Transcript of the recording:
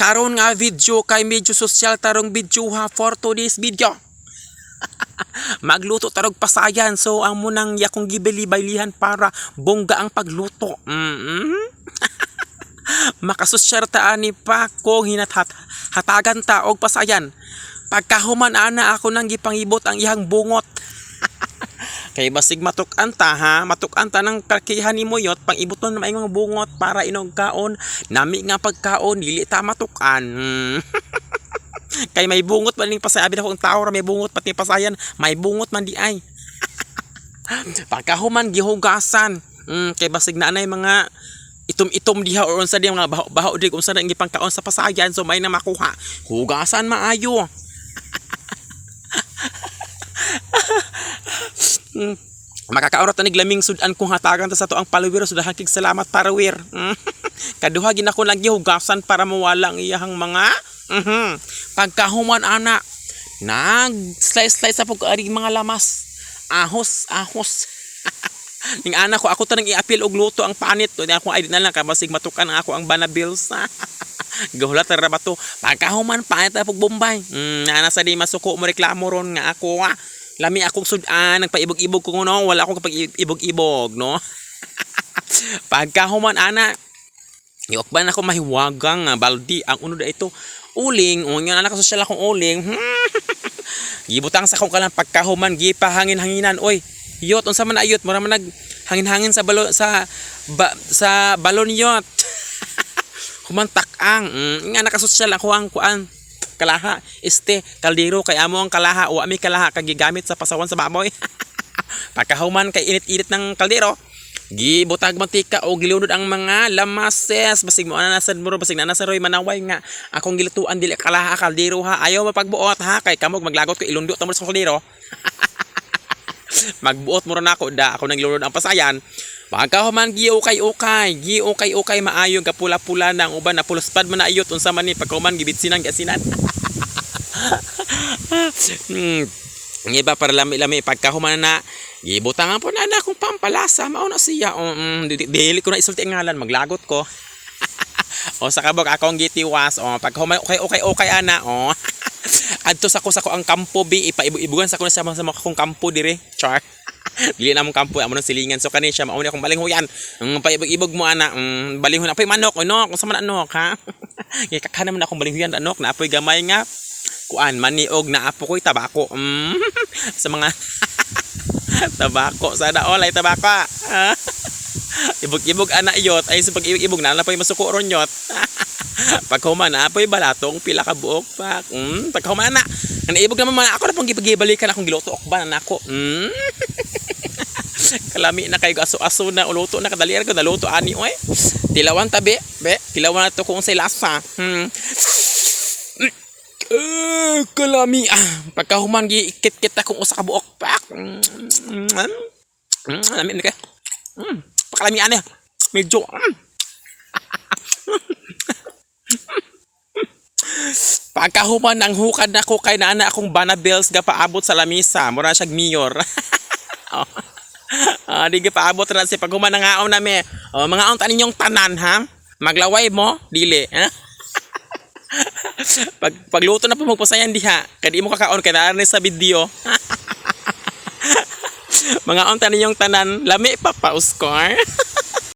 karon nga video kay medyo social tarong video ha for today's video. Magluto tarog pasayan, so ang munang yakong gibili-baylihan para bongga ang pagluto. Makasosyar ta ani pa ko hatagan ta og pasayan. Pagkahuman ana ako nang gipangibot ang ihang bungot. Kay basig matuk-an ta ha, matuk-an ta ng kakihan ni Moyot, pang-ibot mo na mga bungot para inog kaon, nami nga pagkaon, dili ta matuk-an. Kay may bungot man ning pasayabi na kung tao ra may bungot pati pasayan, may bungot man di ay. Pagkahuman gihugasan. Kay basig na anay mga itom-itom diha or unsa di mga baho di unsa na gipangkaon sa pasayan, so may na makuha. Hugasan maayo. Makakaorat na niglaming sudan kung hatagan ta sa to ang palawir, so dahakig salamat parawir. Kaduha gina ko lang gihugasan para mawala ang iyahang mga pagkahuman ana nag slice sa pag-ari mga lamas ahos ning ana ko ako tanang i-appeal og luto ang panit to di ako ay na lang kabasig matukan ako ang banabills. Gahulat ra ba to pagkahuman panit pag Bombay. Ana sa di masuko mo reklamo ron nga ako lami akong sudan nagpaibog-ibog ko no, wala akong kapag ibog-ibog no. Pagkahuman ana iokban ako mahiwagang baldi ang uno da ito uling nga anak social akong uling. Gibutang sa akong kalang pagkahuman gipahangin-hanginan oy yot unsa man ayot mura man nag hangin-hangin sa balon sa balon yot. Humantak ang nga anak social ako ang kuan kalaha kaldero kay amo ang kalaha o ami kalaha kag gigamit sa pasawan sa baboy. Pagkahuman kay init-init ng kaldero gibutag mantika o gilunod ang mga lamases basig mo anasad mo basig na nasa roy manaway nga akong gilutuan dili kalaha kaldero ha, ayaw mapagbuot ha kay kamog maglagot ko ilundo ta mo sa kaldero. Magbuot mo ron ako da ako nang gilunod ang pasayan. Pagkahuman giukay maayo kapula-pula ng uban na puluspad man na ayot unsa man ni pagkahuman gibitsinang gasinan. Iba para lami-lami pagkahuman na gibutangan po na akong pampalasa mao na siya. Dili ko na isulti ang ngalan maglagot ko. O sa kabog akong gitiwas pagkahuman okay ana adto sa ko ang kampo bi ipaibog-ibugan sa ko na sa mga akong kampo dire char. Dili na mong kampo amo nang silingan so kani siya mao ni akong balinghoyan paibog-ibog mo ana balinghoy apoy manok no kung sa man anok ha. Gikakhan naman akong balinghoyan anok na apoy gamay nga kuan maniog na apo ko'y tabako. Sa mga tabako sana olay tabako. Ibog-ibog ana iyot ay sa pag-ibog na pa masuko ron yot. Paghuman na apoy balatong pila ka buok pak. Paghuman na naibog naman ako na pong gibalikan akong giluto okban na ako. Kalami na kayo aso-aso na uluto na kadalian ko naluto ani oy. Tilawan tabi be tilawan na to kung sa lasa. Kalami pagkahuman gikit-kit akong usa ka buok pak. Lami ni kay pakalami ani medyo pagkahuman ang hukad na ko kay naana akong banabills ga paabot sa lamisa mura siya mayor. Di ga paabot ra si paghuman nga na me mga aon tanin yung tanan ha maglaway mo dili ha. Pagluto na po magpasayan diha kay di mo kakaon kay naa sa video. Mga aon tanin yung tanan lami pa Oscar.